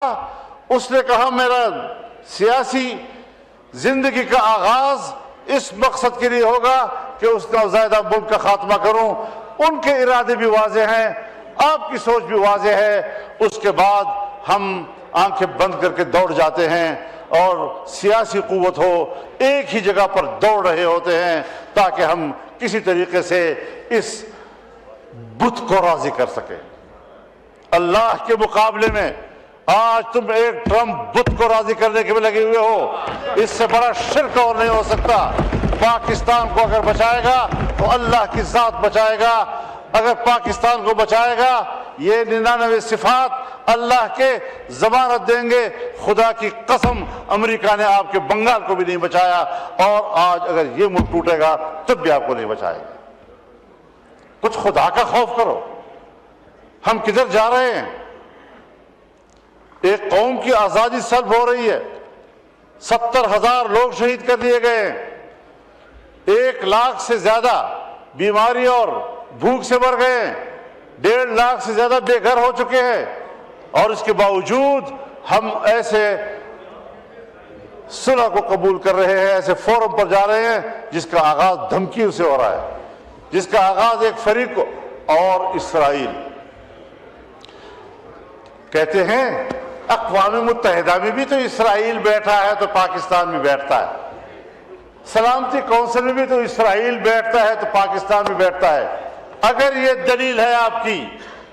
اس نے کہا میرا سیاسی زندگی کا آغاز اس مقصد کے لیے ہوگا کہ اس نوزائیدہ ملک کا خاتمہ کروں. ان کے ارادے بھی واضح ہیں, آپ کی سوچ بھی واضح ہے. اس کے بعد ہم آنکھیں بند کر کے دوڑ جاتے ہیں اور سیاسی قوت ہو ایک ہی جگہ پر دوڑ رہے ہوتے ہیں تاکہ ہم کسی طریقے سے اس بت کو راضی کر سکیں. اللہ کے مقابلے میں آج تم ایک ٹرمپ بت کو راضی کرنے کے میں لگے ہوئے ہو. اس سے بڑا شرک اور نہیں ہو سکتا. پاکستان کو اگر بچائے گا تو اللہ کی ذات بچائے گا. اگر پاکستان کو بچائے گا یہ 99 صفات اللہ کے ضمانت دیں گے. خدا کی قسم امریکہ نے آپ کے بنگال کو بھی نہیں بچایا, اور آج اگر یہ ملک ٹوٹے گا تب بھی آپ کو نہیں بچائے گا. کچھ خدا کا خوف کرو. ہم کدھر جا رہے ہیں؟ ایک قوم کی آزادی سلب ہو رہی ہے. 70,000 لوگ شہید کر دیے گئے ہیں. 1 لاکھ سے زیادہ بیماری اور بھوک سے مر گئے ہیں. 1.5 لاکھ سے زیادہ بے گھر ہو چکے ہیں. اور اس کے باوجود ہم ایسے صلح کو قبول کر رہے ہیں, ایسے فورم پر جا رہے ہیں جس کا آغاز دھمکیوں سے ہو رہا ہے, جس کا آغاز ایک فریق کو. اور اسرائیل کہتے ہیں اقوام متحدہ میں بھی تو اسرائیل بیٹھا ہے تو پاکستان میں بیٹھتا ہے. سلامتی کونسل میں بھی تو اسرائیل بیٹھتا ہے تو پاکستان میں بیٹھتا ہے. اگر یہ دلیل ہے آپ کی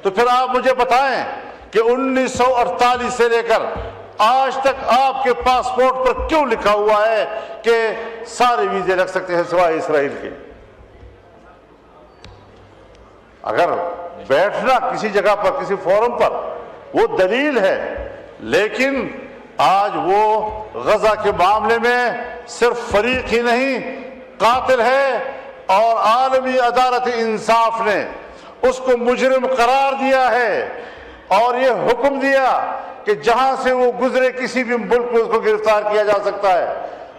تو پھر آپ مجھے بتائیں کہ 1948 سے لے کر آج تک آپ کے پاسپورٹ پر کیوں لکھا ہوا ہے کہ سارے ویزے لگ سکتے ہیں سوائے اسرائیل کے؟ اگر بیٹھنا کسی جگہ پر کسی فورم پر وہ دلیل ہے, لیکن آج وہ غزہ کے معاملے میں صرف فریق ہی نہیں قاتل ہے, اور عالمی عدالت انصاف نے اس کو مجرم قرار دیا ہے اور یہ حکم دیا کہ جہاں سے وہ گزرے کسی بھی ملک میں اس کو گرفتار کیا جا سکتا ہے.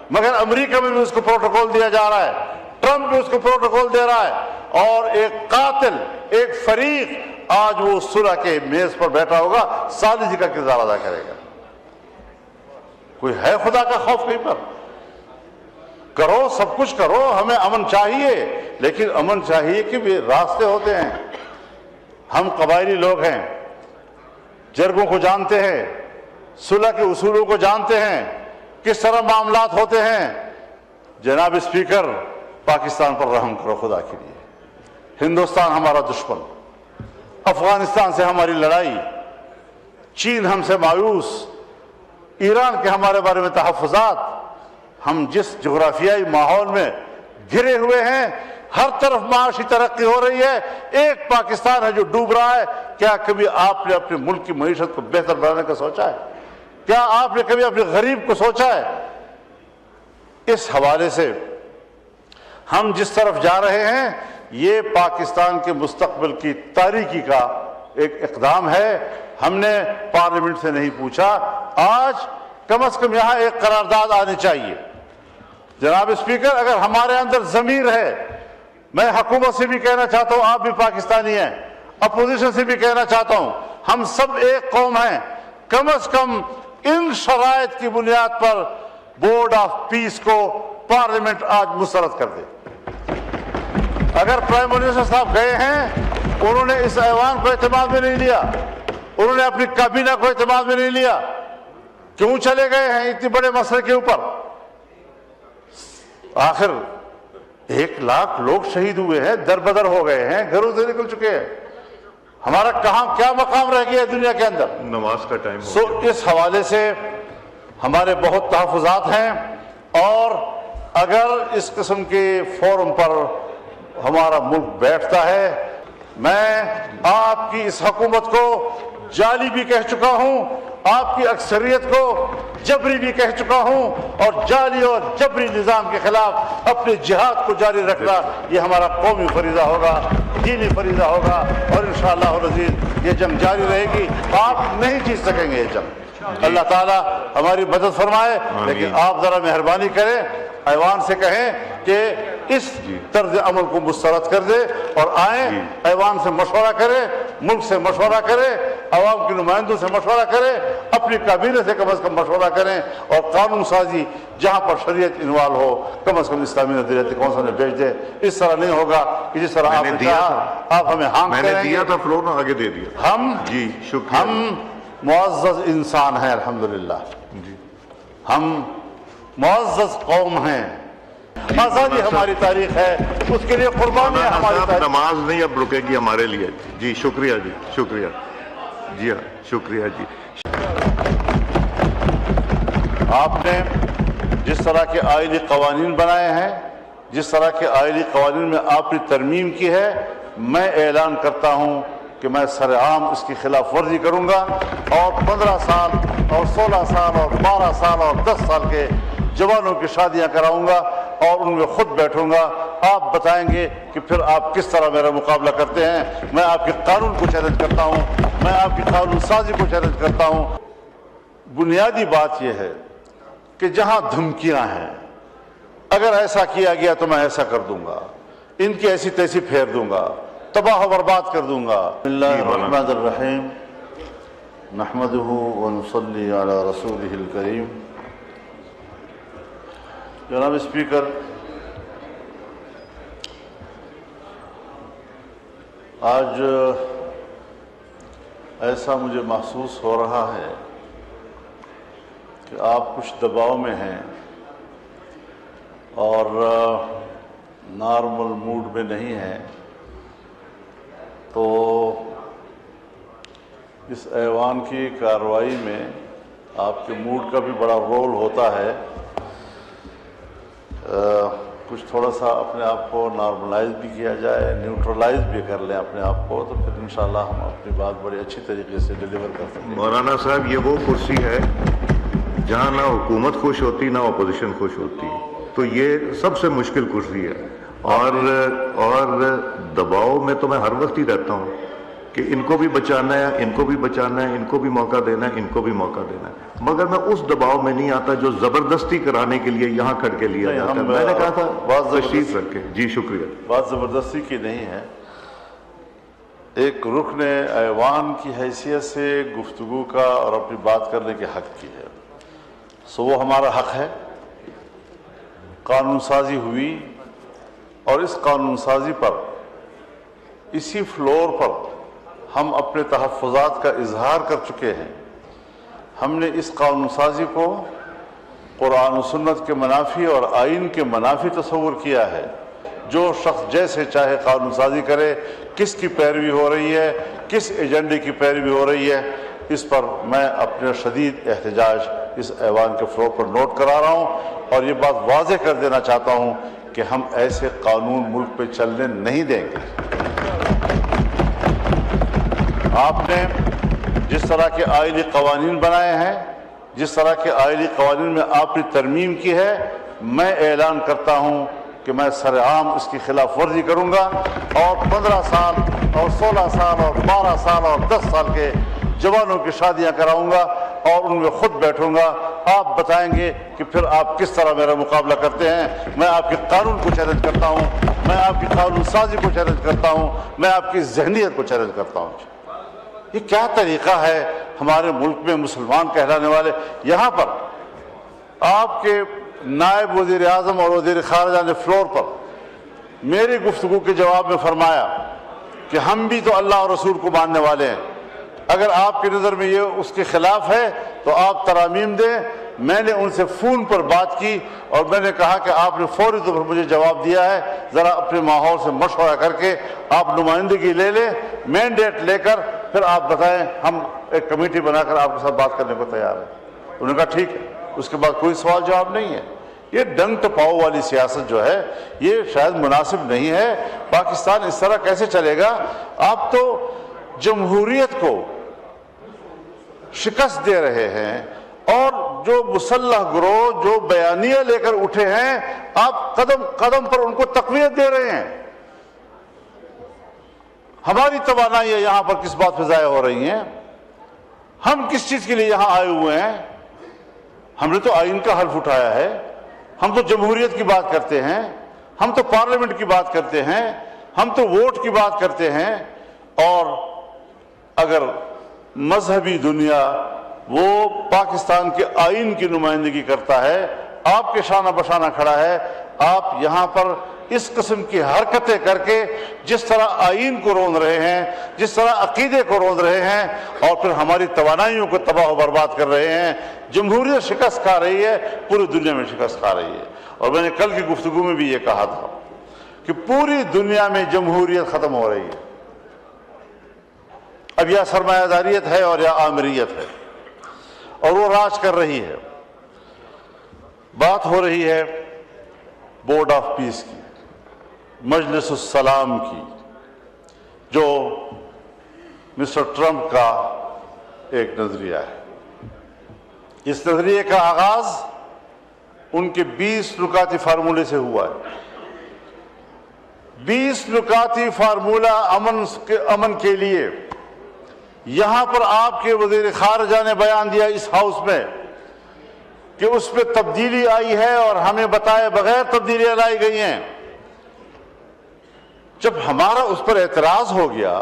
مگر امریکہ میں بھی اس کو پروٹوکول دیا جا رہا ہے, ٹرمپ بھی اس کو پروٹوکول دے رہا ہے, اور ایک قاتل ایک فریق آج وہ صلح کے میز پر بیٹھا ہوگا, ثالثی کا کردار ادا کرے گا. کوئی ہے خدا کا خوف کہیں پر؟ کرو, سب کچھ کرو. ہمیں امن چاہیے, لیکن امن چاہیے کہ بھی راستے ہوتے ہیں. ہم قبائلی لوگ ہیں, جرگوں کو جانتے ہیں, صلح کے اصولوں کو جانتے ہیں, کس طرح معاملات ہوتے ہیں. جناب اسپیکر, پاکستان پر رحم کرو خدا کے لیے. ہندوستان ہمارا دشمن, افغانستان سے ہماری لڑائی, چین ہم سے مایوس, ایران کے ہمارے بارے میں تحفظات. ہم جس جغرافیائی ماحول میں گھرے ہوئے ہیں, ہر طرف معاشی ترقی ہو رہی ہے, ایک پاکستان ہے جو ڈوب رہا ہے. کیا کبھی آپ نے اپنے ملک کی معیشت کو بہتر بنانے کا سوچا ہے؟ کیا آپ نے کبھی اپنے غریب کو سوچا ہے؟ اس حوالے سے ہم جس طرف جا رہے ہیں یہ پاکستان کے مستقبل کی تاریکی کا ایک اقدام ہے. ہم نے پارلیمنٹ سے نہیں پوچھا, آج کم از کم یہاں ایک قرارداد آنی چاہیے. جناب اسپیکر, اگر ہمارے اندر ضمیر ہے, میں حکومت سے بھی کہنا چاہتا ہوں آپ بھی پاکستانی ہیں, اپوزیشن سے بھی کہنا چاہتا ہوں ہم سب ایک قوم ہیں, کم از کم ان شرائط کی بنیاد پر بورڈ آف پیس کو پارلیمنٹ آج مسترد کر دے. اگر پرائم منسٹر صاحب گئے ہیں, انہوں نے اس ایوان کو اعتماد میں نہیں لیا, انہوں نے اپنی کابینہ کو اعتماد میں نہیں لیا, کیوں چلے گئے ہیں اتنے بڑے مسئلے کے اوپر؟ آخر 1 لاکھ لوگ شہید ہوئے ہیں, دربدر ہو گئے ہیں, گھروں سے نکل چکے ہیں. ہمارا کہاں کیا مقام رہ گیا ہے دنیا کے اندر؟ نماز کا ٹائم ہو گیا. اس حوالے سے ہمارے بہت تحفظات ہیں, اور اگر اس قسم کے فورم پر ہمارا ملک بیٹھتا ہے, میں آپ کی اس حکومت کو جعلی بھی کہہ چکا ہوں, آپ کی اکثریت کو جبری بھی کہہ چکا ہوں, اور جعلی اور جبری نظام کے خلاف اپنے جہاد کو جاری رکھنا یہ ہمارا قومی فریضہ ہوگا, دینی فریضہ ہوگا, اور انشاءاللہ العزیز یہ جنگ جاری رہے گی. آپ نہیں جیت سکیں گے یہ جنگ. اللہ تعالیٰ ہماری مدد فرمائے, لیکن آپ ذرا مہربانی کریں, ایوان سے کہیں کہ اس طرز عمل کو مسترد کر دے, اور آئیں ایوان سے مشورہ کریں, ملک سے مشورہ کریں, عوام کے نمائندوں سے مشورہ کریں، اپنی کابینہ سے کم از کم مشورہ کریں، اور قانون سازی جہاں پر شریعت انوالو ہو کم از کم اسلامی نظریاتی کونسل میں بھیج دیں۔ اس طرح نہیں ہوگا کہ جس طرح آپ نے کہا آپ ہمیں ہانگ کریں گے۔ میں نے دیا تھا فلور نہ آگے دے دیا۔ ہم جی شکریہ۔ ہم معزز انسان ہیں الحمدللہ، جی ہم معزز قوم ہیں، آزادی ہماری تاریخ ہے، اس کے لیے قربانیاں ہماری صاحب تاریخ۔ نماز نہیں اب رکے گی ہمارے لیے۔ جی شکریہ، جی شکریہ، جی ہاں شکریہ جی۔ آپ نے جس طرح کے آئینی قوانین بنائے ہیں، جس طرح کے آئینی قوانین میں آپ نے ترمیم کی ہے، میں اعلان کرتا ہوں کہ میں سرعام اس کی خلاف ورزی کروں گا، اور 15 سال اور 16 سال اور 12 سال اور 10 سال کے جوانوں کی شادیاں کراؤں گا، اور ان میں خود بیٹھوں گا۔ آپ بتائیں گے کہ پھر آپ کس طرح میرا مقابلہ کرتے ہیں۔ میں آپ کے قانون کو چیلنج کرتا ہوں، میں آپ کی قانون سازی کو چیلنج کرتا ہوں۔ بنیادی بات یہ ہے کہ جہاں دھمکیاں ہیں، اگر ایسا کیا گیا تو میں ایسا کر دوں گا، ان کی ایسی تیسی پھیر دوں گا، تباہ و برباد کر دوں گا۔ بسم اللہ الرحمن الرحیم، نحمدہ ونصلی علی رسولہ الکریم۔ جناب اسپیکر، آج ایسا مجھے محسوس ہو رہا ہے کہ آپ کچھ دباؤ میں ہیں اور نارمل موڈ میں نہیں ہیں، تو اس ایوان کی کارروائی میں آپ کے موڈ کا بھی بڑا رول ہوتا ہے۔ کچھ تھوڑا سا اپنے آپ کو نارملائز بھی کیا جائے، نیوٹرلائز بھی کر لیں اپنے آپ کو، تو پھر انشاءاللہ ہم اپنی بات بڑی اچھی طریقے سے ڈیلیور کر سکیں۔ مولانا صاحب یہ وہ کرسی ہے جہاں نہ حکومت خوش ہوتی نہ اپوزیشن خوش ہوتی، تو یہ سب سے مشکل کرسی ہے، اور دباؤ میں تو میں ہر وقت ہی رہتا ہوں کہ ان کو بھی بچانا ہے، ان کو بھی بچانا ہے، ان کو بھی موقع دینا ہے، ان کو بھی موقع دینا ہے، مگر میں اس دباؤ میں نہیں آتا جو زبردستی کرانے کے لیے یہاں کھڑ کے لیا جاتا ہے۔ میں نے کہا تھا تشریف رکھے۔ جی شکریہ۔ بات زبردستی کی نہیں ہے، ایک رکن ایوان کی حیثیت سے گفتگو کا اور اپنی بات کرنے کے حق کی ہے، سو وہ ہمارا حق ہے۔ قانون سازی ہوئی، اور اس قانون سازی پر، اسی فلور پر ہم اپنے تحفظات کا اظہار کر چکے ہیں۔ ہم نے اس قانون سازی کو قرآن و سنت کے منافی اور آئین کے منافی تصور کیا ہے۔ جو شخص جیسے چاہے قانون سازی کرے، کس کی پیروی ہو رہی ہے، کس ایجنڈے کی پیروی ہو رہی ہے، اس پر میں اپنے شدید احتجاج اس ایوان کے فلور پر نوٹ کرا رہا ہوں، اور یہ بات واضح کر دینا چاہتا ہوں کہ ہم ایسے قانون ملک پہ چلنے نہیں دیں گے۔ آپ نے جس طرح کے آئینی قوانین بنائے ہیں، جس طرح کے آئینی قوانین میں آپ نے ترمیم کی ہے، میں اعلان کرتا ہوں کہ میں سرعام اس کی خلاف ورزی کروں گا، اور 15 سال اور 16 سال اور 12 سال اور 10 سال کے جوانوں کی شادیاں کراؤں گا، اور ان میں خود بیٹھوں گا۔ آپ بتائیں گے کہ پھر آپ کس طرح میرا مقابلہ کرتے ہیں۔ میں آپ کے قانون کو چیلنج کرتا ہوں، میں آپ کی قانون سازی کو چیلنج کرتا ہوں، میں آپ کی ذہنیت کو چیلنج کرتا ہوں۔ یہ کیا طریقہ ہے ہمارے ملک میں مسلمان کہلانے والے؟ یہاں پر آپ کے نائب وزیر اعظم اور وزیر خارجہ نے فلور پر میری گفتگو کے جواب میں فرمایا کہ ہم بھی تو اللہ اور رسول کو ماننے والے ہیں، اگر آپ کی نظر میں یہ اس کے خلاف ہے تو آپ ترامیم دیں۔ میں نے ان سے فون پر بات کی، اور میں نے کہا کہ آپ نے فوری طور پر مجھے جواب دیا ہے، ذرا اپنے ماحول سے مشورہ کر کے آپ نمائندگی لے لیں، مینڈیٹ لے کر پھر آپ بتائیں، ہم ایک کمیٹی بنا کر آپ کے ساتھ بات کرنے کو تیار ہیں۔ انہوں نے کہا ٹھیک ہے۔ اس کے بعد کوئی سوال جواب نہیں ہے۔ یہ ڈنگ ٹپاؤ والی سیاست جو ہے یہ شاید مناسب نہیں ہے۔ پاکستان اس طرح کیسے چلے گا؟ آپ تو جمہوریت کو شکست دے رہے ہیں، اور جو مسلح گروہ جو بیانیہ لے کر اٹھے ہیں، آپ قدم قدم پر ان کو تقویت دے رہے ہیں۔ ہماری توانائیاں یہاں پر کس بات پہ ضائع ہو رہی ہیں؟ ہم کس چیز کے لیے یہاں آئے ہوئے ہیں؟ ہم نے تو آئین کا حلف اٹھایا ہے، ہم تو جمہوریت کی بات کرتے ہیں، ہم تو پارلیمنٹ کی بات کرتے ہیں، ہم تو ووٹ کی بات کرتے ہیں، اور اگر مذہبی دنیا وہ پاکستان کے آئین کی نمائندگی کرتا ہے، آپ کے شانہ بشانہ کھڑا ہے، آپ یہاں پر اس قسم کی حرکتیں کر کے جس طرح آئین کو روند رہے ہیں، جس طرح عقیدے کو روند رہے ہیں، اور پھر ہماری توانائیوں کو تباہ و برباد کر رہے ہیں۔ جمہوریت شکست کھا رہی ہے، پوری دنیا میں شکست کھا رہی ہے۔ اور میں نے کل کی گفتگو میں بھی یہ کہا تھا کہ پوری دنیا میں جمہوریت ختم ہو رہی ہے، اب یا سرمایہ داریت ہے اور یا آمریت ہے، اور وہ راج کر رہی ہے۔ بات ہو رہی ہے بورڈ آف پیس کی، مجلس السلام کی، جو مسٹر ٹرمپ کا ایک نظریہ ہے۔ اس نظریے کا آغاز ان کے 20 نکاتی فارمولے سے ہوا ہے۔ 20 نکاتی فارمولہ امن کے لیے یہاں پر آپ کے وزیر خارجہ نے بیان دیا اس ہاؤس میں کہ اس پہ تبدیلی آئی ہے اور ہمیں بتائے بغیر تبدیلیاں لائی گئی ہیں۔ جب ہمارا اس پر اعتراض ہو گیا،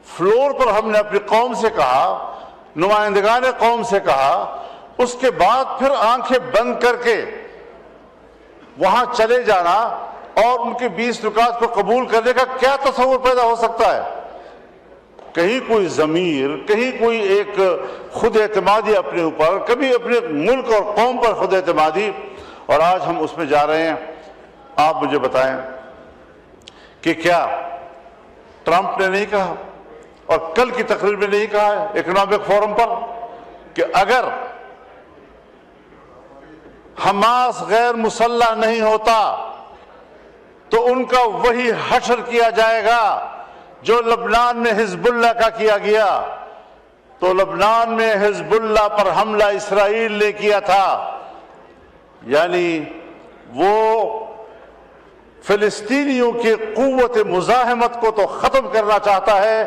فلور پر ہم نے اپنی قوم سے کہا، نمائندگان قوم سے کہا، اس کے بعد پھر آنکھیں بند کر کے وہاں چلے جانا اور ان کے 20 نکات کو قبول کرنے کا کیا تصور پیدا ہو سکتا ہے؟ کہیں کوئی ضمیر، کہیں کوئی ایک خود اعتمادی اپنے اوپر، کبھی اپنے ملک اور قوم پر خود اعتمادی، اور آج ہم اس میں جا رہے ہیں۔ آپ مجھے بتائیں کہ کیا ٹرمپ نے نہیں کہا اور کل کی تقریر میں نہیں کہا ہے اکنامک فورم پر کہ اگر حماس غیر مسلح نہیں ہوتا تو ان کا وہی حشر کیا جائے گا جو لبنان میں حزب اللہ کا کیا گیا؟ تو لبنان میں حزب اللہ پر حملہ اسرائیل نے کیا تھا، یعنی وہ فلسطینیوں کی قوت مزاحمت کو تو ختم کرنا چاہتا ہے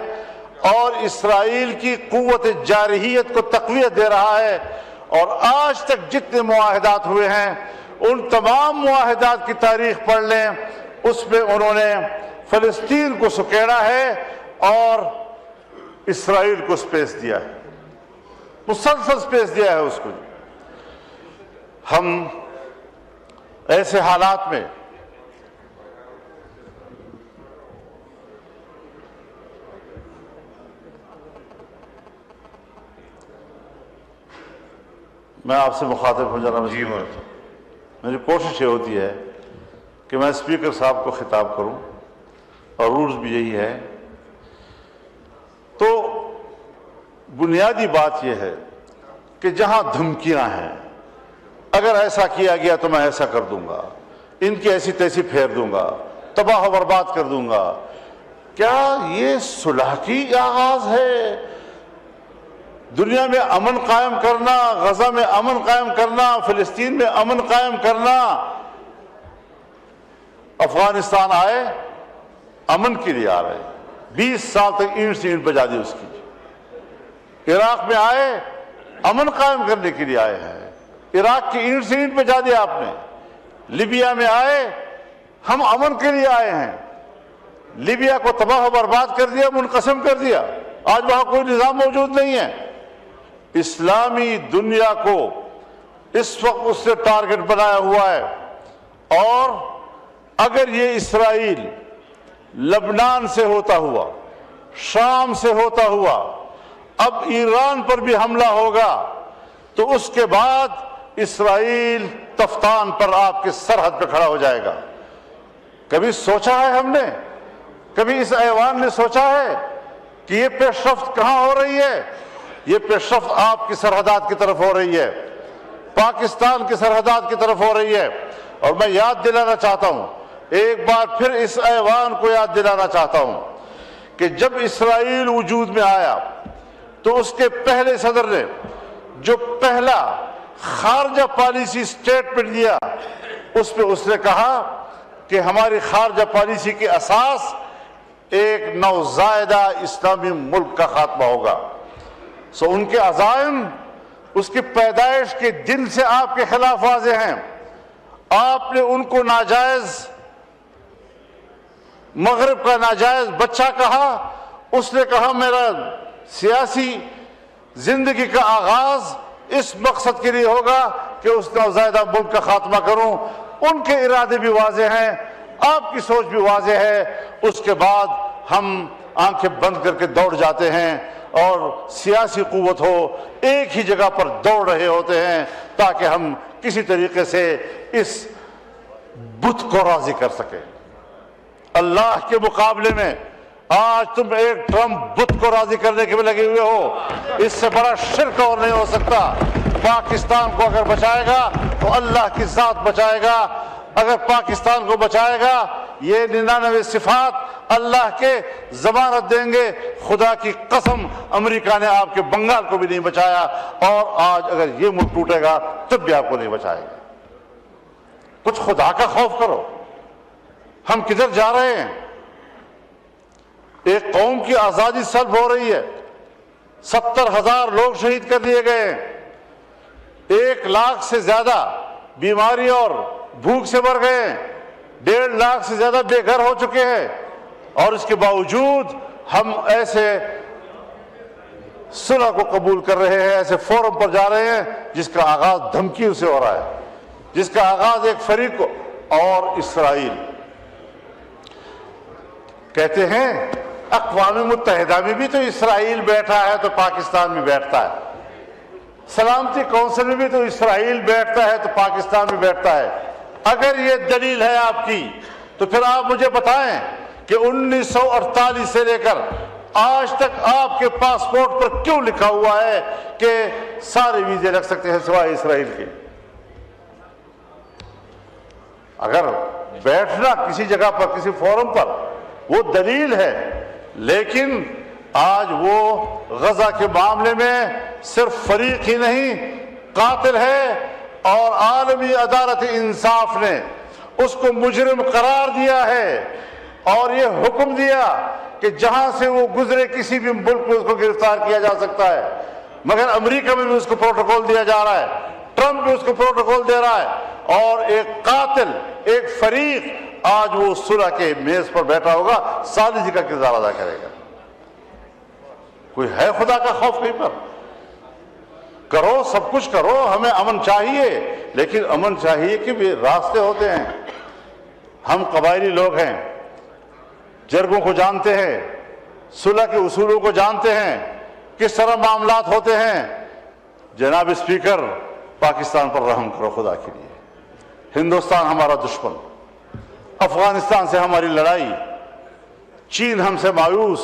اور اسرائیل کی قوت جارحیت کو تقویت دے رہا ہے۔ اور آج تک جتنے معاہدات ہوئے ہیں ان تمام معاہدات کی تاریخ پڑھ لیں، اس میں انہوں نے فلسطین کو سکیڑا ہے اور اسرائیل کو سپیس دیا ہے، مسلسل سپیس دیا ہے اس کو۔ ہم ایسے حالات میں میں آپ سے مخاطب ہوں جناب، میری کوشش یہ ہوتی ہے کہ میں اسپیکر صاحب کو خطاب کروں اور رولز بھی یہی ہے۔ تو بنیادی بات یہ ہے کہ جہاں دھمکیاں ہیں، اگر ایسا کیا گیا تو میں ایسا کر دوں گا، ان کی ایسی تیسی پھیر دوں گا، تباہ و برباد کر دوں گا، کیا یہ صلح کی آغاز ہے؟ دنیا میں امن قائم کرنا، غزہ میں امن قائم کرنا، فلسطین میں امن قائم کرنا۔ افغانستان آئے امن کے لیے آ رہے، 20 سال تک اینٹ سے اینٹ بجا دی اس کی۔ عراق میں آئے امن قائم کرنے کے لیے آئے ہیں، عراق کی اینٹ سے اینٹ بجا دیا آپ نے۔ لیبیا میں آئے ہم امن کے لیے آئے ہیں، لیبیا کو تباہ و برباد کر دیا، منقسم کر دیا، آج وہاں کوئی نظام موجود نہیں ہے۔ اسلامی دنیا کو اس وقت اس سے ٹارگٹ بنایا ہوا ہے، اور اگر یہ اسرائیل لبنان سے ہوتا ہوا، شام سے ہوتا ہوا، اب ایران پر بھی حملہ ہوگا تو اس کے بعد اسرائیل تفتان پر آپ کے سرحد پہ کھڑا ہو جائے گا۔ کبھی سوچا ہے ہم نے، کبھی اس ایوان نے سوچا ہے کہ یہ پیش رفت کہاں ہو رہی ہے؟ یہ پیش رفت آپ کی سرحدات کی طرف ہو رہی ہے، پاکستان کی سرحدات کی طرف ہو رہی ہے۔ اور میں یاد دلانا چاہتا ہوں، ایک بار پھر اس ایوان کو یاد دلانا چاہتا ہوں کہ جب اسرائیل وجود میں آیا تو اس کے پہلے صدر نے جو پہلا خارجہ پالیسی سٹیٹمنٹ دیا، اس پہ اس نے کہا کہ ہماری خارجہ پالیسی کی اساس ایک نوزائیدہ اسلامی ملک کا خاتمہ ہوگا۔ سو ان کے عزائم اس کی پیدائش کے دن سے آپ کے خلاف واضح ہیں۔ آپ نے ان کو ناجائز، مغرب کا ناجائز بچہ کہا، اس نے کہا میرا سیاسی زندگی کا آغاز اس مقصد کے لیے ہوگا کہ اس نوزائیدہ ملک کا خاتمہ کروں. ان کے ارادے بھی واضح ہیں, آپ کی سوچ بھی واضح ہے. اس کے بعد ہم آنکھیں بند کر کے دوڑ جاتے ہیں اور سیاسی قوت ہو ایک ہی جگہ پر دوڑ رہے ہوتے ہیں تاکہ ہم کسی طریقے سے اس بت کو راضی کر سکیں. اللہ کے مقابلے میں آج تم ایک ٹرمپ بت کو راضی کرنے کے میں لگے ہوئے ہو. اس سے بڑا شرک اور نہیں ہو سکتا. پاکستان کو اگر بچائے گا تو اللہ کی ذات بچائے گا. اگر پاکستان کو بچائے گا یہ 99 صفات اللہ کے ضمانت دیں گے. خدا کی قسم امریکہ نے آپ کے بنگال کو بھی نہیں بچایا, اور آج اگر یہ ملک ٹوٹے گا تب بھی آپ کو نہیں بچائے گا. کچھ خدا کا خوف کرو. ہم کدھر جا رہے ہیں؟ ایک قوم کی آزادی سلب ہو رہی ہے. 70,000 لوگ شہید کر دیے گئے ہیں. 1 لاکھ سے زیادہ بیماری اور بھوک سے مر گئے ہیں. 1.5 لاکھ سے زیادہ بے گھر ہو چکے ہیں. اور اس کے باوجود ہم ایسے صلح کو قبول کر رہے ہیں, ایسے فورم پر جا رہے ہیں جس کا آغاز دھمکیوں سے ہو رہا ہے, جس کا آغاز ایک فریق اور اسرائیل. کہتے ہیں اقوام متحدہ میں بھی تو اسرائیل بیٹھا ہے تو پاکستان میں بیٹھتا ہے. سلامتی کونسل میں بھی تو اسرائیل بیٹھتا ہے تو پاکستان میں بیٹھتا ہے. اگر یہ دلیل ہے آپ کی تو پھر آپ مجھے بتائیں کہ 1948 سے لے کر آج تک آپ کے پاسپورٹ پر کیوں لکھا ہوا ہے کہ سارے ویزے لگ سکتے ہیں سوائے اسرائیل کے؟ اگر بیٹھنا کسی جگہ پر کسی فورم پر وہ دلیل ہے, لیکن آج وہ غزہ کے معاملے میں صرف فریق ہی نہیں قاتل ہے, اور عالمی عدالت انصاف نے اس کو مجرم قرار دیا ہے اور یہ حکم دیا کہ جہاں سے وہ گزرے کسی بھی ملک میں اس کو گرفتار کیا جا سکتا ہے. مگر امریکہ میں بھی اس کو پروٹوکول دیا جا رہا ہے, ٹرمپ بھی اس کو پروٹوکول دے رہا ہے, اور ایک قاتل ایک فریق آج وہ صلح کے میز پر بیٹھا ہوگا, ثالثی کا کردار ادا کرے گا. کوئی ہے خدا کا خوف کہیں پر؟ کرو, سب کچھ کرو, ہمیں امن چاہیے, لیکن امن چاہیے کہ بھی راستے ہوتے ہیں. ہم قبائلی لوگ ہیں, جرگوں کو جانتے ہیں, صلح کے اصولوں کو جانتے ہیں, کس طرح معاملات ہوتے ہیں. جناب اسپیکر, پاکستان پر رحم کرو خدا کے لیے. ہندوستان ہمارا دشمن, افغانستان سے ہماری لڑائی, چین ہم سے مایوس,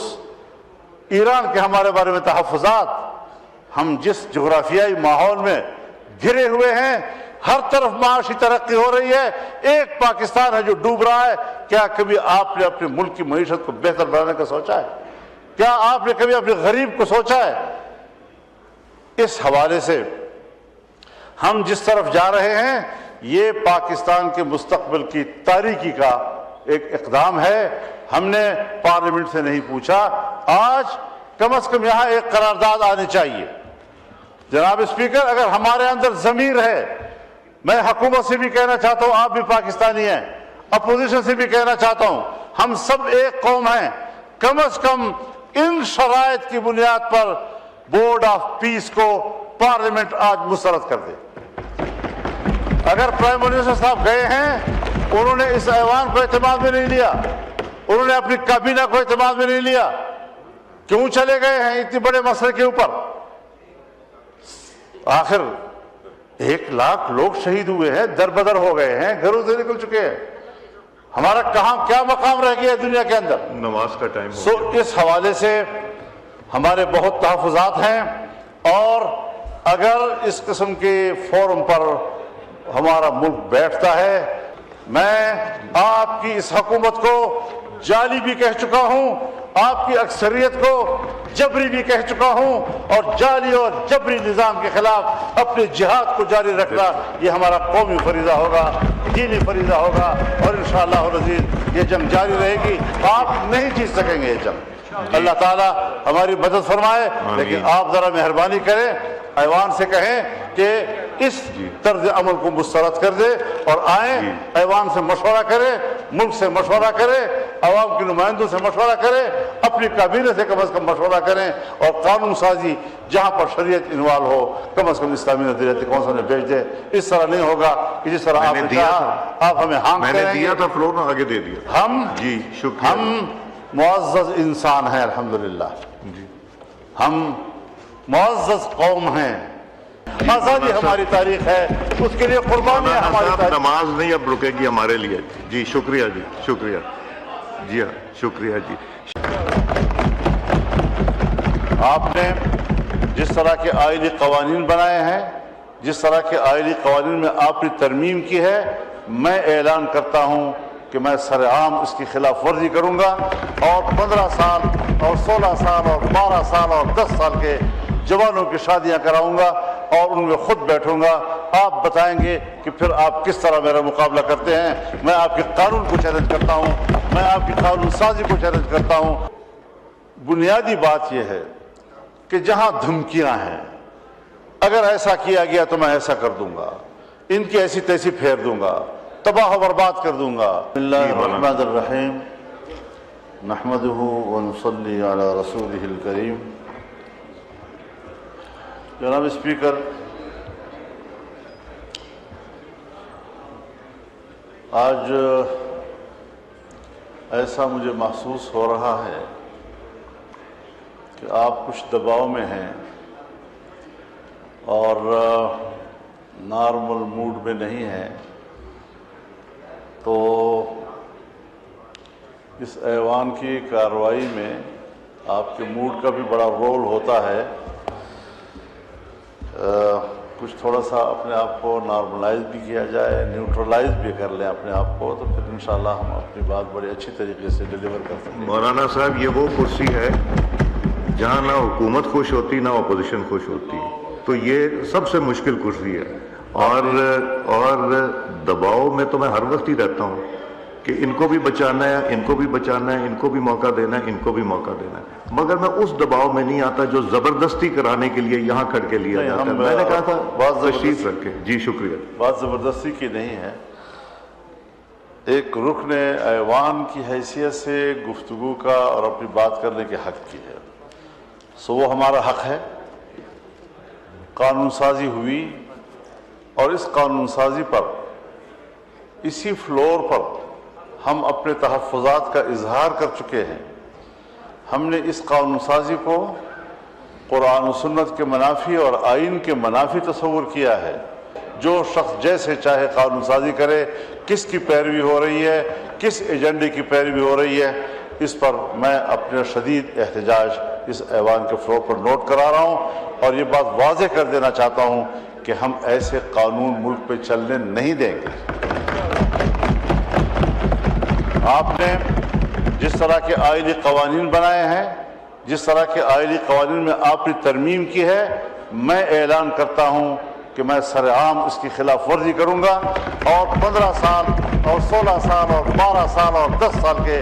ایران کے ہمارے بارے میں تحفظات. ہم جس جغرافیائی ماحول میں گھرے ہوئے ہیں, ہر طرف معاشی ترقی ہو رہی ہے, ایک پاکستان ہے جو ڈوب رہا ہے. کیا کبھی آپ نے اپنے ملک کی معیشت کو بہتر بنانے کا سوچا ہے؟ کیا آپ نے کبھی اپنے غریب کو سوچا ہے؟ اس حوالے سے ہم جس طرف جا رہے ہیں یہ پاکستان کے مستقبل کی تاریکی کا ایک اقدام ہے. ہم نے پارلیمنٹ سے نہیں پوچھا, آج کم از کم یہاں ایک قرارداد آنی چاہیے. جناب اسپیکر, اگر ہمارے اندر ضمیر ہے, میں حکومت سے بھی کہنا چاہتا ہوں, آپ بھی پاکستانی ہیں, اپوزیشن سے بھی کہنا چاہتا ہوں, ہم سب ایک قوم ہیں, کم از کم ان شرائط کی بنیاد پر بورڈ آف پیس کو پارلیمنٹ آج مسترد کر دے. اگر پرائم منسٹر صاحب گئے ہیں, انہوں نے اس ایوان کو اعتماد میں نہیں لیا, انہوں نے اپنی کابینہ کو اعتماد میں نہیں لیا, کیوں چلے گئے ہیں اتنے بڑے مسئلے کے اوپر؟ آخر 1 لاکھ لوگ شہید ہوئے ہیں, در بدر ہو گئے ہیں, گھروں سے نکل چکے ہیں. ہمارا کہاں کیا مقام رہ گیا ہے دنیا کے اندر؟ نماز کا ٹائم ہو گیا. اس حوالے سے ہمارے بہت تحفظات ہیں, اور اگر اس قسم کے فورم پر ہمارا ملک بیٹھتا ہے, میں آپ کی اس حکومت کو جعلی بھی کہہ چکا ہوں, آپ کی اکثریت کو جبری بھی کہہ چکا ہوں, اور جعلی اور جبری نظام کے خلاف اپنے جہاد کو جاری رکھنا یہ ہمارا قومی فریضہ ہوگا, دینی فریضہ ہوگا, اور انشاءاللہ العزیز یہ جنگ جاری رہے گی. آپ نہیں جیت سکیں گے یہ جنگ. اللہ تعالیٰ ہماری مدد فرمائے, لیکن آپ ذرا مہربانی کریں, ایوان سے کہیں کہ اس طرز عمل کو مسترد کر دے, اور آئیں ایوان سے مشورہ کرے, ملک سے مشورہ کرے, عوام کے نمائندوں سے مشورہ کرے, اپنی کابینہ سے کم از کم مشورہ کریں اور قانون سازی جہاں پر شریعت انوالو ہو کم از کم اسلامی نظریاتی کونسل میں بھیج دیں. اس طرح نہیں ہوگا کہ جس طرح آپ نے کہا آپ ہمیں ہانگ میں نے کریں گے. دیا تھا فلور میں آگے دے دیا. ہم جی شکریہ. ہم معزز انسان ہیں الحمدللہ. جی ہم معزز قوم ہیں. آزادی ہماری تاریخ ہے, اس کے لیے قربانی ہے ہماری صاحب تاریخ. نماز نہیں اب رکے گی ہمارے لیے. جی شکریہ. جی شکریہ. جی ہاں شکریہ. جی آپ نے جس طرح کے آئینی قوانین بنائے ہیں, جس طرح کے آئینی قوانین میں آپ نے ترمیم کی ہے, میں اعلان کرتا ہوں کہ میں سر عام اس کی خلاف ورزی کروں گا اور 15 سال اور 16 سال اور 12 سال اور 10 سال کے جوانوں کی شادیاں کراؤں گا اور ان میں خود بیٹھوں گا. آپ بتائیں گے کہ پھر آپ کس طرح میرا مقابلہ کرتے ہیں. میں آپ کے قانون کو چیلنج کرتا ہوں, میں آپ کی قانون سازی کو چیلنج کرتا ہوں. بنیادی بات یہ ہے کہ جہاں دھمکیاں ہیں, اگر ایسا کیا گیا تو میں ایسا کر دوں گا, ان کی ایسی تیسی پھیر دوں گا, تباہ و برباد کر دوں گا. بسم اللہ الرحمن الرحیم. نحمدہ ونصلی علی رسولہ الکریم. جناب اسپیکر, آج ایسا مجھے محسوس ہو رہا ہے کہ آپ کچھ دباؤ میں ہیں اور نارمل موڈ میں نہیں ہیں. تو اس ایوان کی کارروائی میں آپ کے موڈ کا بھی بڑا رول ہوتا ہے. کچھ تھوڑا سا اپنے آپ کو نارملائز بھی کیا جائے, نیوٹرلائز بھی کر لیں اپنے آپ کو, تو پھر انشاءاللہ ہم اپنی بات بڑی اچھی طریقے سے ڈیلیور کر سکیں. مولانا صاحب یہ وہ کرسی ہے جہاں نہ حکومت خوش ہوتی نہ اپوزیشن خوش ہوتی, تو یہ سب سے مشکل کرسی ہے. اور دباؤ میں تو میں ہر وقت ہی رہتا ہوں کہ ان کو بھی بچانا ہے, ان کو بھی بچانا ہے, ان کو بھی موقع دینا ہے, ان کو بھی موقع دینا ہے, مگر میں اس دباؤ میں نہیں آتا جو زبردستی کرانے کے لیے یہاں کھڑ کے لیا جاتا ہے. میں نے کہا تھا تشریف رکھیں. جی شکریہ. بات زبردستی کی نہیں ہے. ایک رکن ایوان کی حیثیت سے گفتگو کا اور اپنی بات کرنے کے حق کی ہے, سو وہ ہمارا حق ہے. قانون سازی ہوئی اور اس قانون سازی پر, اسی فلور پر ہم اپنے تحفظات کا اظہار کر چکے ہیں. ہم نے اس قانون سازی کو قرآن و سنت کے منافی اور آئین کے منافی تصور کیا ہے. جو شخص جیسے چاہے قانون سازی کرے, کس کی پیروی ہو رہی ہے, کس ایجنڈے کی پیروی ہو رہی ہے, اس پر میں اپنے شدید احتجاج اس ایوان کے فلور پر نوٹ کرا رہا ہوں اور یہ بات واضح کر دینا چاہتا ہوں کہ ہم ایسے قانون ملک پہ چلنے نہیں دیں گے. آپ نے جس طرح کے آئینی قوانین بنائے ہیں, جس طرح کے آئینی قوانین میں آپ نے ترمیم کی ہے, میں اعلان کرتا ہوں کہ میں سر عام اس کی خلاف ورزی کروں گا اور 15 سال اور 16 سال اور 12 سال اور 10 سال کے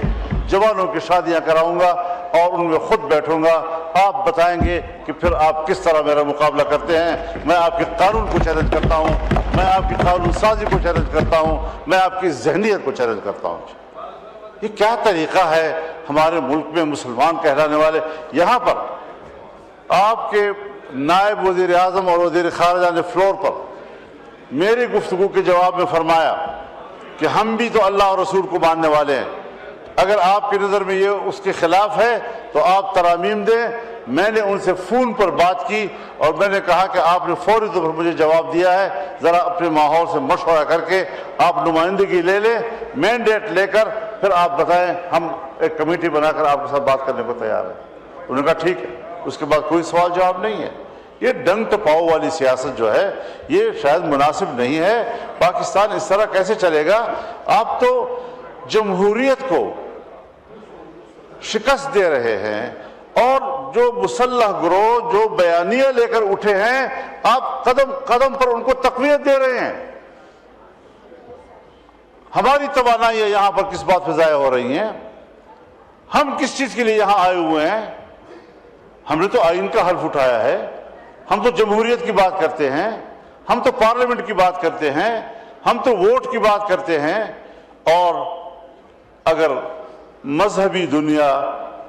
جوانوں کی شادیاں کراؤں گا اور ان میں خود بیٹھوں گا. آپ بتائیں گے کہ پھر آپ کس طرح میرا مقابلہ کرتے ہیں. میں آپ کے قانون کو چیلنج کرتا ہوں, میں آپ کی قانون سازی کو چیلنج کرتا ہوں, میں آپ کی ذہنیت کو چیلنج کرتا ہوں. یہ کیا طریقہ ہے ہمارے ملک میں مسلمان کہلانے والے. یہاں پر آپ کے نائب وزیر اعظم اور وزیر خارجہ نے فلور پر میری گفتگو کے جواب میں فرمایا کہ ہم بھی تو اللہ اور رسول کو ماننے والے ہیں. اگر آپ کی نظر میں یہ اس کے خلاف ہے تو آپ ترامیم دیں. میں نے ان سے فون پر بات کی اور میں نے کہا کہ آپ نے فوری طور پر مجھے جواب دیا ہے, ذرا اپنے ماحول سے مشورہ کر کے آپ نمائندگی لے لیں, مینڈیٹ لے کر پھر آپ بتائیں. ہم ایک کمیٹی بنا کر آپ کے ساتھ بات کرنے کو تیار ہیں. انہوں نے کہا ٹھیک ہے. اس کے بعد کوئی سوال جواب نہیں ہے. یہ ڈنگ ٹپاؤ والی سیاست جو ہے یہ شاید مناسب نہیں ہے. پاکستان اس طرح کیسے چلے گا؟ آپ تو جمہوریت کو شکست دے رہے ہیں اور جو مسلح گروہ جو بیانیہ لے کر اٹھے ہیں آپ قدم قدم پر ان کو تقویت دے رہے ہیں. ہماری توانائیاں یہاں پر کس بات پہ ضائع ہو رہی ہیں؟ ہم کس چیز کے لیے یہاں آئے ہوئے ہیں؟ ہم نے تو آئین کا حلف اٹھایا ہے, ہم تو جمہوریت کی بات کرتے ہیں, ہم تو پارلیمنٹ کی بات کرتے ہیں, ہم تو ووٹ کی بات کرتے ہیں. اور اگر مذہبی دنیا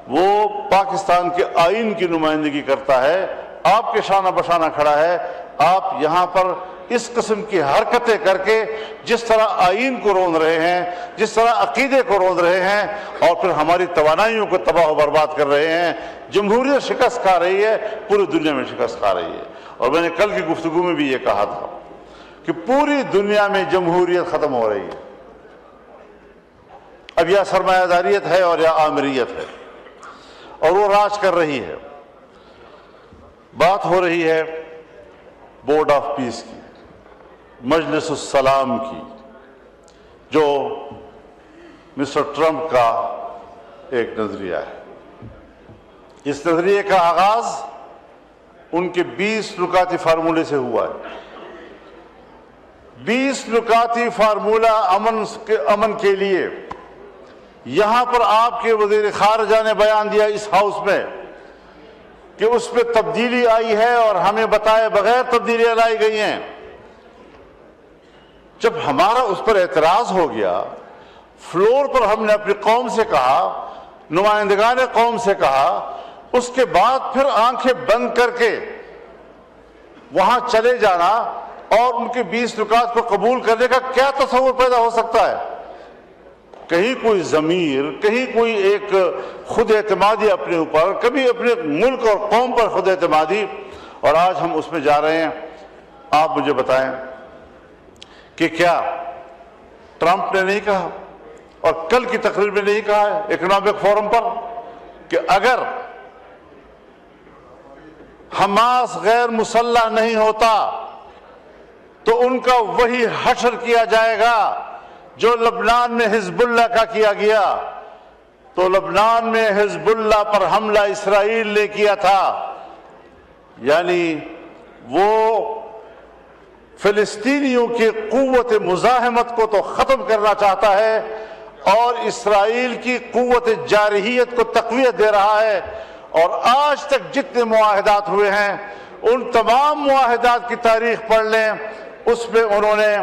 وہ پاکستان کے آئین کی نمائندگی کرتا ہے، آپ کے شانہ بشانہ کھڑا ہے، آپ یہاں پر اس قسم کی حرکتیں کر کے جس طرح آئین کو روند رہے ہیں، جس طرح عقیدے کو روند رہے ہیں، اور پھر ہماری توانائیوں کو تباہ و برباد کر رہے ہیں۔ جمہوریت شکست کھا رہی ہے، پوری دنیا میں شکست کھا رہی ہے۔ اور میں نے کل کی گفتگو میں بھی یہ کہا تھا کہ پوری دنیا میں جمہوریت ختم ہو رہی ہے، اب یا سرمایہ داریت ہے اور یا آمریت ہے، اور وہ راج کر رہی ہے۔ بات ہو رہی ہے بورڈ آف پیس کی، مجلس السلام کی، جو مسٹر ٹرمپ کا ایک نظریہ ہے۔ اس نظریے کا آغاز ان کے 20 نکاتی فارمولے سے ہوا ہے۔ 20 نکاتی فارمولہ امن کے لیے یہاں پر آپ کے وزیر خارجہ نے بیان دیا اس ہاؤس میں کہ اس پہ تبدیلی آئی ہے اور ہمیں بتائے بغیر تبدیلیاں لائی گئی ہیں۔ جب ہمارا اس پر اعتراض ہو گیا، فلور پر ہم نے اپنی قوم سے کہا، نمائندگان قوم سے کہا، اس کے بعد پھر آنکھیں بند کر کے وہاں چلے جانا اور ان کے 20 نکات کو قبول کرنے کا کیا تصور پیدا ہو سکتا ہے؟ کہیں کوئی ضمیر، کہیں کوئی ایک خود اعتمادی اپنے اوپر، کبھی اپنے ملک اور قوم پر خود اعتمادی، اور آج ہم اس میں جا رہے ہیں۔ آپ مجھے بتائیں کہ کیا ٹرمپ نے نہیں کہا اور کل کی تقریر میں نہیں کہا ہے اکنامک فورم پر کہ اگر حماس غیر مسلح نہیں ہوتا تو ان کا وہی حشر کیا جائے گا جو لبنان میں حزب اللہ کا کیا گیا؟ تو لبنان میں حزب اللہ پر حملہ اسرائیل نے کیا تھا، یعنی وہ فلسطینیوں کی قوت مزاحمت کو تو ختم کرنا چاہتا ہے اور اسرائیل کی قوت جارحیت کو تقویت دے رہا ہے۔ اور آج تک جتنے معاہدات ہوئے ہیں ان تمام معاہدات کی تاریخ پڑھ لیں، اس میں انہوں نے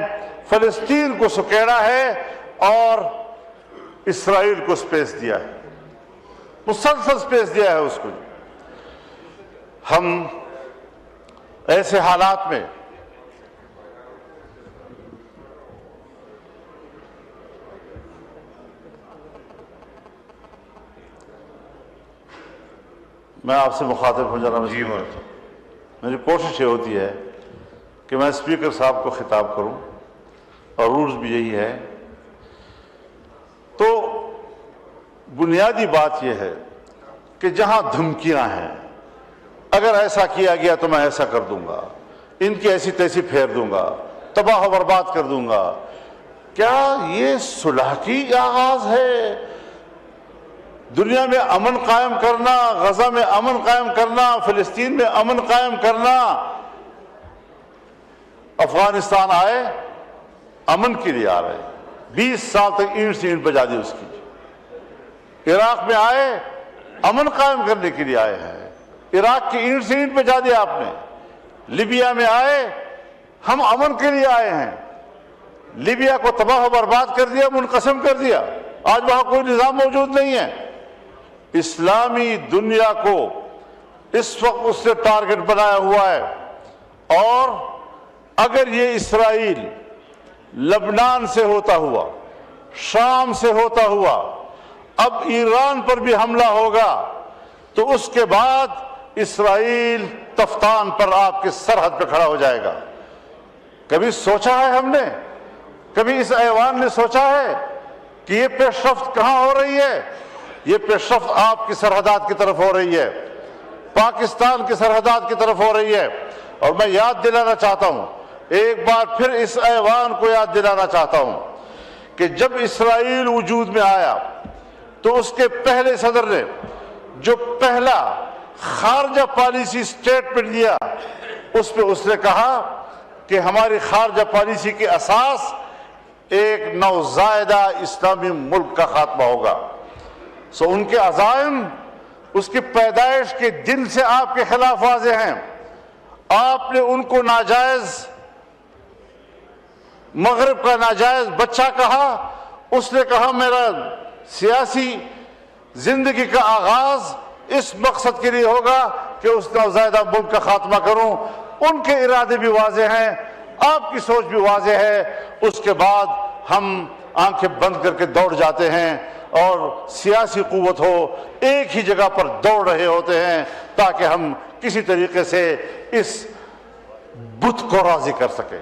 فلسطین کو سکیڑا ہے اور اسرائیل کو سپیس دیا ہے، مسلسل سپیس دیا ہے اس کو۔ ہم ایسے حالات میں میں آپ سے مخاطب ہو جانا میری کوشش یہ ہوتی ہے کہ میں اسپیکر صاحب کو خطاب کروں، اور رولز بھی یہی ہے۔ تو بنیادی بات یہ ہے کہ جہاں دھمکیاں ہیں، اگر ایسا کیا گیا تو میں ایسا کر دوں گا، ان کی ایسی تیسی پھیر دوں گا، تباہ و برباد کر دوں گا، کیا یہ صلح کی آغاز ہے؟ دنیا میں امن قائم کرنا، غزہ میں امن قائم کرنا، فلسطین میں امن قائم کرنا۔ افغانستان آئے امن کے لیے آ رہے، 20 سال تک اینٹ سے اینٹ بجا دی اس کی۔ عراق میں آئے امن قائم کرنے کے لیے آئے ہیں، عراق کی اینٹ سے اینٹ بجا دیا آپ نے۔ لیبیا میں آئے، ہم امن کے لیے آئے ہیں، لیبیا کو تباہ و برباد کر دیا، منقسم کر دیا، آج وہاں کوئی نظام موجود نہیں ہے۔ اسلامی دنیا کو اس وقت اس نے ٹارگٹ بنایا ہوا ہے، اور اگر یہ اسرائیل لبنان سے ہوتا ہوا، شام سے ہوتا ہوا، اب ایران پر بھی حملہ ہوگا، تو اس کے بعد اسرائیل تفتان پر آپ کے سرحد پہ کھڑا ہو جائے گا۔ کبھی سوچا ہے ہم نے، کبھی اس ایوان نے سوچا ہے کہ یہ پیش رفت کہاں ہو رہی ہے؟ یہ پیش رفت آپ کی سرحدات کی طرف ہو رہی ہے، پاکستان کی سرحدات کی طرف ہو رہی ہے۔ اور میں یاد دلانا چاہتا ہوں، ایک بار پھر اس ایوان کو یاد دلانا چاہتا ہوں کہ جب اسرائیل وجود میں آیا تو اس کے پہلے صدر نے جو پہلا خارجہ پالیسی سٹیٹمنٹ دیا، اس پہ اس نے کہا کہ ہماری خارجہ پالیسی کی اساس ایک نوزائیدہ اسلامی ملک کا خاتمہ ہوگا۔ سو ان کے عزائم اس کی پیدائش کے دن سے آپ کے خلاف واضح ہیں۔ آپ نے ان کو ناجائز، مغرب کا ناجائز بچہ کہا، اس نے کہا میرا سیاسی زندگی کا آغاز اس مقصد کے لیے ہوگا کہ اس نوزائیدہ ملک کا خاتمہ کروں. ان کے ارادے بھی واضح ہیں, آپ کی سوچ بھی واضح ہے. اس کے بعد ہم آنکھیں بند کر کے دوڑ جاتے ہیں اور سیاسی قوت ہو ایک ہی جگہ پر دوڑ رہے ہوتے ہیں تاکہ ہم کسی طریقے سے اس بت کو راضی کر سکیں.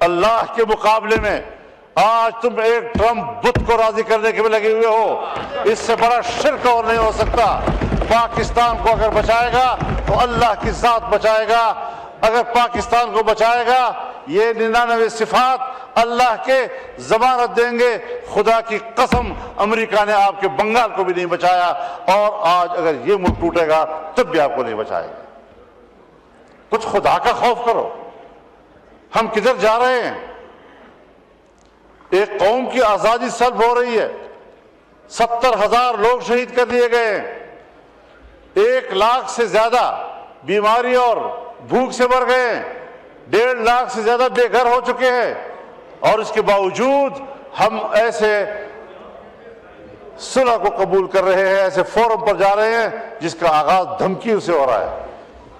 اللہ کے مقابلے میں آج تم ایک ٹرمپ بت کو راضی کرنے کے میں لگے ہوئے ہو. اس سے بڑا شرک اور نہیں ہو سکتا. پاکستان کو اگر بچائے گا تو اللہ کی ذات بچائے گا. اگر پاکستان کو بچائے گا یہ 99 صفات اللہ کے ضمانت دیں گے. خدا کی قسم امریکہ نے آپ کے بنگال کو بھی نہیں بچایا, اور آج اگر یہ ملک ٹوٹے گا تب بھی آپ کو نہیں بچائے گا. کچھ خدا کا خوف کرو. ہم کدھر جا رہے ہیں؟ ایک قوم کی آزادی سلب ہو رہی ہے. 70,000 لوگ شہید کر دیے گئے ہیں. 1 لاکھ سے زیادہ بیماری اور بھوک سے مر گئے ہیں. 1.5 لاکھ سے زیادہ بے گھر ہو چکے ہیں. اور اس کے باوجود ہم ایسے صلح کو قبول کر رہے ہیں, ایسے فورم پر جا رہے ہیں جس کا آغاز دھمکیوں سے ہو رہا ہے,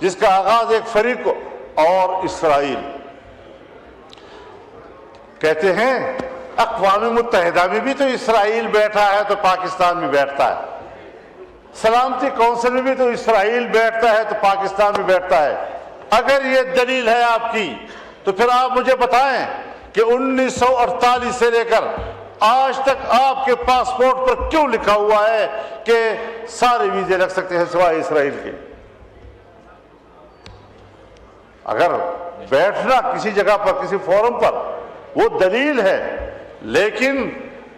جس کا آغاز ایک فریق کو. اور اسرائیل کہتے ہیں اقوام متحدہ میں بھی تو اسرائیل بیٹھا ہے تو پاکستان بھی بیٹھتا ہے. سلامتی کونسل میں بھی تو اسرائیل بیٹھتا ہے تو پاکستان بھی بیٹھتا ہے. اگر یہ دلیل ہے آپ کی تو پھر آپ مجھے بتائیں کہ 1948 سے لے کر آج تک آپ کے پاسپورٹ پر کیوں لکھا ہوا ہے کہ سارے ویزے لگ سکتے ہیں سوائے اسرائیل کے؟ اگر بیٹھنا کسی جگہ پر کسی فورم پر وہ دلیل ہے, لیکن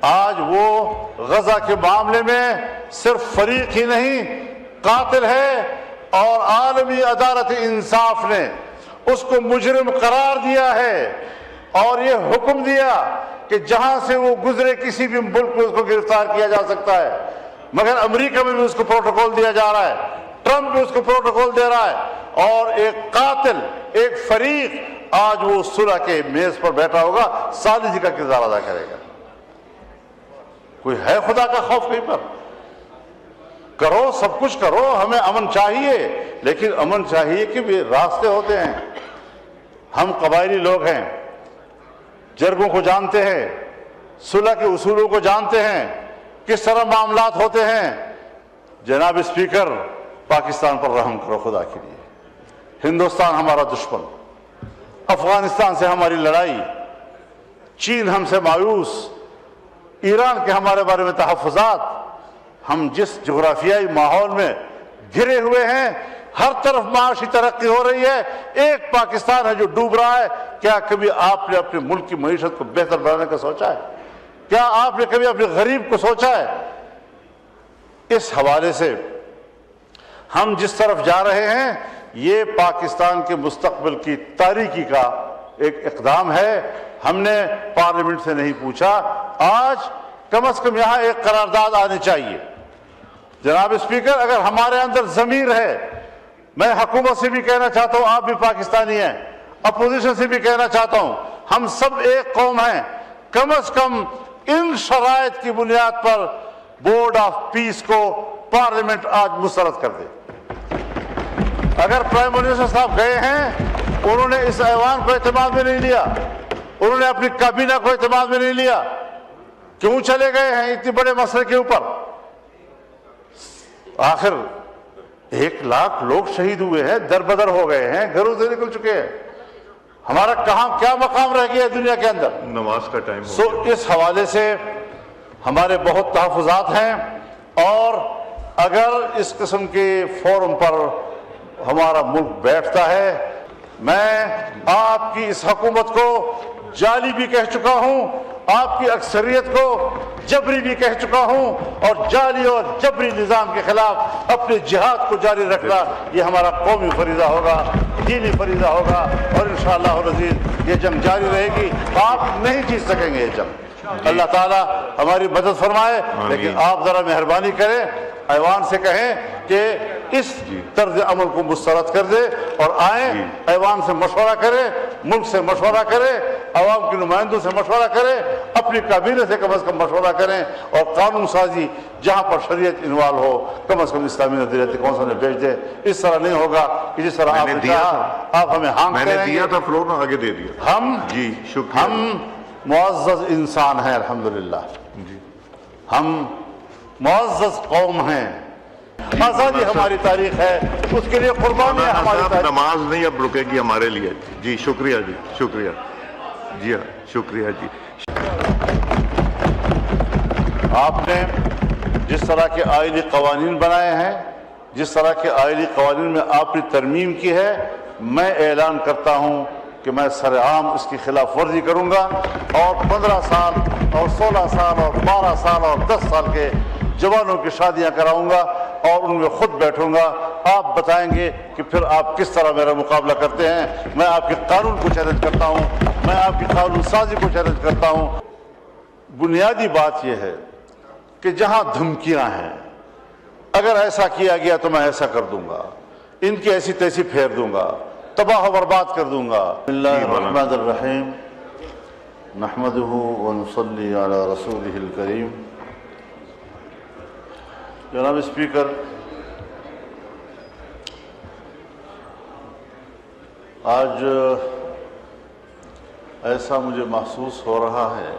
آج وہ غزہ کے معاملے میں صرف فریق ہی نہیں قاتل ہے, اور عالمی عدالت انصاف نے اس کو مجرم قرار دیا ہے اور یہ حکم دیا کہ جہاں سے وہ گزرے کسی بھی ملک میں اس کو گرفتار کیا جا سکتا ہے. مگر امریکہ میں بھی اس کو پروٹوکول دیا جا رہا ہے, ٹرمپ بھی اس کو پروٹوکول دے رہا ہے, اور ایک قاتل ایک فریق آج وہ صلح کے میز پر بیٹھا ہوگا, ثالثی کا کردار ادا کرے گا. کوئی ہے خدا کا خوف کہیں پر؟ کرو, سب کچھ کرو, ہمیں امن چاہیے, لیکن امن چاہیے کہ بھی راستے ہوتے ہیں. ہم قبائلی لوگ ہیں, جرگوں کو جانتے ہیں, صلح کے اصولوں کو جانتے ہیں, کس طرح معاملات ہوتے ہیں. جناب اسپیکر, پاکستان پر رحم کرو خدا کے لیے. ہندوستان ہمارا دشمن, افغانستان سے ہماری لڑائی, چین ہم سے مایوس, ایران کے ہمارے بارے میں تحفظات. ہم جس جغرافیائی ماحول میں گھرے ہوئے ہیں, ہر طرف معاشی ترقی ہو رہی ہے, ایک پاکستان ہے جو ڈوب رہا ہے. کیا کبھی آپ نے اپنے ملک کی معیشت کو بہتر بنانے کا سوچا ہے؟ کیا آپ نے کبھی اپنے غریب کو سوچا ہے؟ اس حوالے سے ہم جس طرف جا رہے ہیں یہ پاکستان کے مستقبل کی تاریکی کا ایک اقدام ہے. ہم نے پارلیمنٹ سے نہیں پوچھا, آج کم از کم یہاں ایک قرارداد آنی چاہیے. جناب اسپیکر, اگر ہمارے اندر ضمیر ہے, میں حکومت سے بھی کہنا چاہتا ہوں, آپ بھی پاکستانی ہیں, اپوزیشن سے بھی کہنا چاہتا ہوں, ہم سب ایک قوم ہیں, کم از کم ان شرائط کی بنیاد پر بورڈ آف پیس کو پارلیمنٹ آج مسترد کر دے. اگر پرائم منسٹر صاحب گئے ہیں, انہوں نے اس ایوان کو اعتماد میں نہیں لیا, انہوں نے اپنی کابینہ کو اعتماد میں نہیں لیا, کیوں چلے گئے ہیں اتنے بڑے مسئلے کے اوپر؟ آخر 1 لاکھ لوگ شہید ہوئے ہیں, در بدر ہو گئے ہیں, گھروں سے نکل چکے ہیں. ہمارا کہاں کیا مقام رہ گیا ہے دنیا کے اندر؟ نماز کا ٹائم سو اس حوالے سے ہمارے بہت تحفظات ہیں, اور اگر اس قسم کے فورم پر ہمارا ملک بیٹھتا ہے, میں آپ کی اس حکومت کو جعلی بھی کہہ چکا ہوں, آپ کی اکثریت کو جبری بھی کہہ چکا ہوں, اور جعلی اور جبری نظام کے خلاف اپنے جہاد کو جاری رکھنا یہ ہمارا قومی فریضہ ہوگا, دینی فریضہ ہوگا, اور انشاءاللہ العزیز یہ جنگ جاری رہے گی. آپ نہیں جیت سکیں گے یہ جنگ. اللہ تعالیٰ ہماری مدد فرمائے, لیکن آپ ذرا مہربانی کریں, ایوان سے کہیں کہ اس طرز عمل کو مسترد کر دے, اور آئیں ایوان سے مشورہ کریں, ملک سے مشورہ کریں, عوام کے نمائندوں سے مشورہ کریں، اپنی کابینہ سے کم از کم مشورہ کریں، اور قانون سازی جہاں پر شریعت انوالو ہو کم از کم اسلامی نظریاتی کونسل نے بھیج دے۔ اس طرح نہیں ہوگا کہ جس طرح آپ نے کہا آپ ہمیں ہانگ میں نے کریں گے۔ دیا تھا فلور نا، آگے دے دیا۔ ہم جی شکریہ۔ ہم معزز انسان ہیں الحمدللہ، جی ہم معزز قوم ہیں، آزادی ہماری تاریخ ہے، اس کے لیے قربانیاں ہماری صاحب تاریخ۔ نماز نہیں اب رکے گی ہمارے لیے۔ جی شکریہ، جی شکریہ، جی ہاں شکریہ جی۔ آپ نے جس طرح کے آئینی قوانین بنائے ہیں، جس طرح کے آئینی قوانین میں آپ نے ترمیم کی ہے، میں اعلان کرتا ہوں کہ میں سرعام اس کی خلاف ورزی کروں گا، اور 15 سال اور 16 سال اور 12 سال اور 10 سال کے جوانوں کی شادیاں کراؤں گا اور ان میں خود بیٹھوں گا۔ آپ بتائیں گے کہ پھر آپ کس طرح میرا مقابلہ کرتے ہیں۔ میں آپ کے قانون کو چیلنج کرتا ہوں، میں آپ کی قانون سازی کو چیلنج کرتا ہوں۔ بنیادی بات یہ ہے کہ جہاں دھمکیاں ہیں، اگر ایسا کیا گیا تو میں ایسا کر دوں گا، ان کی ایسی تیسی پھیر دوں گا، تباہ و برباد کر دوں گا۔ بسم اللہ الرحمن الرحیم، نحمدہ ونصلی علی رسولہ الکریم۔ جناب اسپیکر، آج ایسا مجھے محسوس ہو رہا ہے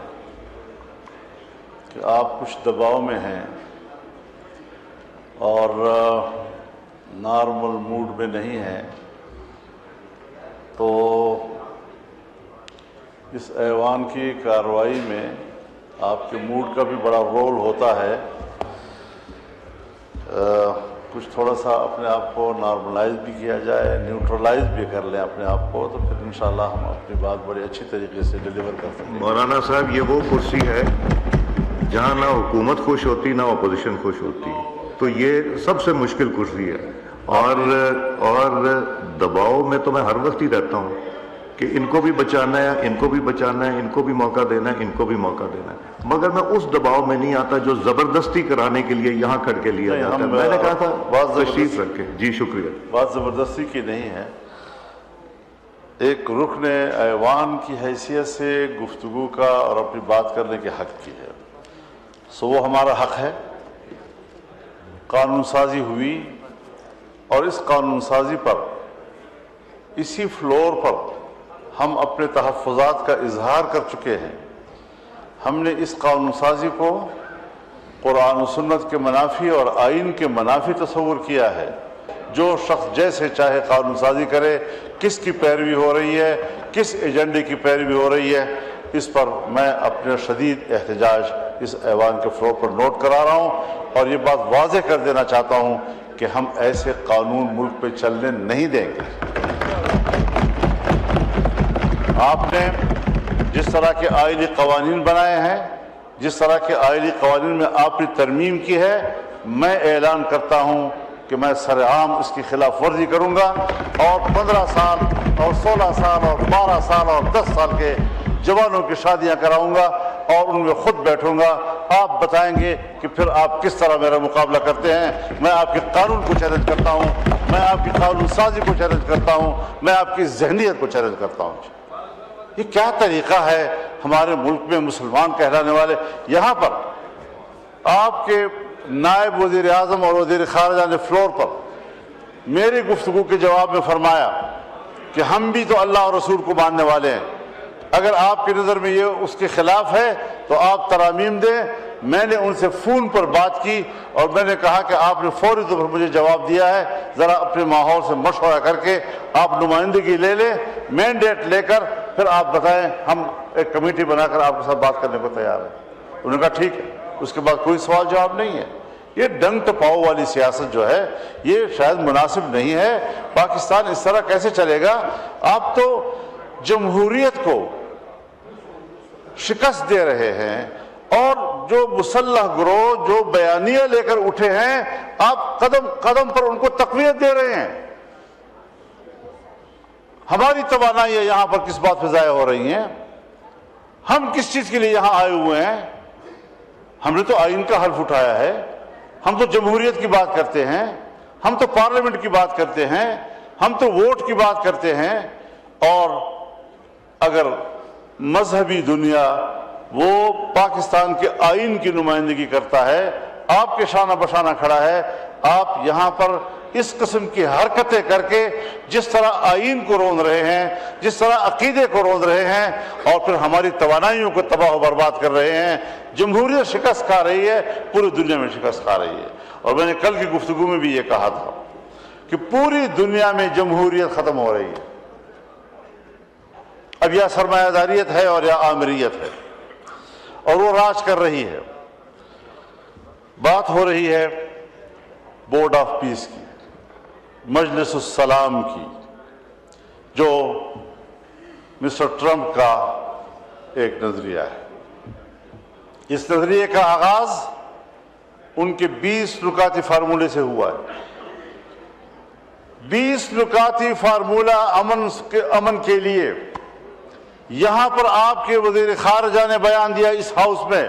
کہ آپ کچھ دباؤ میں ہیں اور نارمل موڈ میں نہیں ہیں، تو اس ایوان کی کارروائی میں آپ کے موڈ کا بھی بڑا رول ہوتا ہے۔ کچھ تھوڑا سا اپنے آپ کو نارملائز بھی کیا جائے، نیوٹرلائز بھی کر لیں اپنے آپ کو، تو پھر انشاءاللہ ہم اپنی بات بڑی اچھی طریقے سے ڈیلیور کر سکیں گے۔ مولانا صاحب یہ وہ کرسی ہے جہاں نہ حکومت خوش ہوتی نہ اپوزیشن خوش ہوتی، تو یہ سب سے مشکل کرسی ہے، اور دباؤ میں تو میں ہر وقت ہی رہتا ہوں کہ ان کو بھی بچانا ہے، ان کو بھی بچانا ہے، ان کو بھی موقع دینا ہے، ان کو بھی موقع دینا ہے، مگر میں اس دباؤ میں نہیں آتا جو زبردستی کرانے کے لیے یہاں کھڑ کے لیا جاتا ہے۔ میں نے کہا تھا تشریف رکھیں۔ جی شکریہ۔ بات زبردستی کی نہیں ہے، ایک رکن ایوان کی حیثیت سے گفتگو کا اور اپنی بات کرنے کے حق کی ہے، سو وہ ہمارا حق ہے۔ قانون سازی ہوئی اور اس قانون سازی پر، اسی فلور پر ہم اپنے تحفظات کا اظہار کر چکے ہیں۔ ہم نے اس قانون سازی کو قرآن و سنت کے منافی اور آئین کے منافی تصور کیا ہے۔ جو شخص جیسے چاہے قانون سازی کرے، کس کی پیروی ہو رہی ہے، کس ایجنڈے کی پیروی ہو رہی ہے، اس پر میں اپنے شدید احتجاج اس ایوان کے فلور پر نوٹ کرا رہا ہوں، اور یہ بات واضح کر دینا چاہتا ہوں کہ ہم ایسے قانون ملک پہ چلنے نہیں دیں گے۔ آپ نے جس طرح کے آئینی قوانین بنائے ہیں، جس طرح کے آئینی قوانین میں آپ نے ترمیم کی ہے، میں اعلان کرتا ہوں کہ میں سرعام اس کی خلاف ورزی کروں گا، اور 15 سال اور 16 سال اور 12 سال اور 10 سال کے جوانوں کی شادیاں کراؤں گا اور ان میں خود بیٹھوں گا۔ آپ بتائیں گے کہ پھر آپ کس طرح میرا مقابلہ کرتے ہیں۔ میں آپ کے قانون کو چیلنج کرتا ہوں، میں آپ کی قانون سازی کو چیلنج کرتا ہوں، میں آپ کی ذہنیت کو چیلنج کرتا ہوں۔ یہ کیا طریقہ ہے ہمارے ملک میں مسلمان کہلانے والے؟ یہاں پر آپ کے نائب وزیر اعظم اور وزیر خارجہ نے فلور پر میری گفتگو کے جواب میں فرمایا کہ ہم بھی تو اللہ اور رسول کو ماننے والے ہیں، اگر آپ کی نظر میں یہ اس کے خلاف ہے تو آپ ترامیم دیں۔ میں نے ان سے فون پر بات کی اور میں نے کہا کہ آپ نے فوری طور پر مجھے جواب دیا ہے، ذرا اپنے ماحول سے مشورہ کر کے آپ نمائندگی لے لیں، مینڈیٹ لے کر پھر آپ بتائیں، ہم ایک کمیٹی بنا کر آپ کے ساتھ بات کرنے کو تیار ہیں۔ انہوں نے کہا ٹھیک ہے، اس کے بعد کوئی سوال جواب نہیں ہے۔ یہ ڈنگ ٹپاؤ والی سیاست جو ہے یہ شاید مناسب نہیں ہے۔ پاکستان اس طرح کیسے چلے گا؟ آپ تو جمہوریت کو شکست دے رہے ہیں، اور جو مسلح گروہ جو بیانیہ لے کر اٹھے ہیں، آپ قدم قدم پر ان کو تقویت دے رہے ہیں۔ ہماری توانائیاں یہاں پر کس بات پہ ضائع ہو رہی ہیں؟ ہم کس چیز کے لیے یہاں آئے ہوئے ہیں؟ ہم نے تو آئین کا حلف اٹھایا ہے، ہم تو جمہوریت کی بات کرتے ہیں، ہم تو پارلیمنٹ کی بات کرتے ہیں، ہم تو ووٹ کی بات کرتے ہیں، اور اگر مذہبی دنیا وہ پاکستان کے آئین کی نمائندگی کرتا ہے، آپ کے شانہ بشانہ کھڑا ہے، آپ یہاں پر اس قسم کی حرکتیں کر کے جس طرح آئین کو روند رہے ہیں، جس طرح عقیدے کو روند رہے ہیں، اور پھر ہماری توانائیوں کو تباہ و برباد کر رہے ہیں۔ جمہوریت شکست کھا رہی ہے، پوری دنیا میں شکست کھا رہی ہے۔ اور میں نے کل کی گفتگو میں بھی یہ کہا تھا کہ پوری دنیا میں جمہوریت ختم ہو رہی ہے، اب یا سرمایہ داریت ہے اور یا آمریت ہے، اور وہ راج کر رہی ہے۔ بات ہو رہی ہے بورڈ آف پیس کی، مجلس السلام کی، جو مسٹر ٹرمپ کا ایک نظریہ ہے۔ اس نظریے کا آغاز ان کے 20 نکاتی فارمولے سے ہوا ہے۔ 20 نکاتی فارمولہ امن کے لیے یہاں پر آپ کے وزیر خارجہ نے بیان دیا اس ہاؤس میں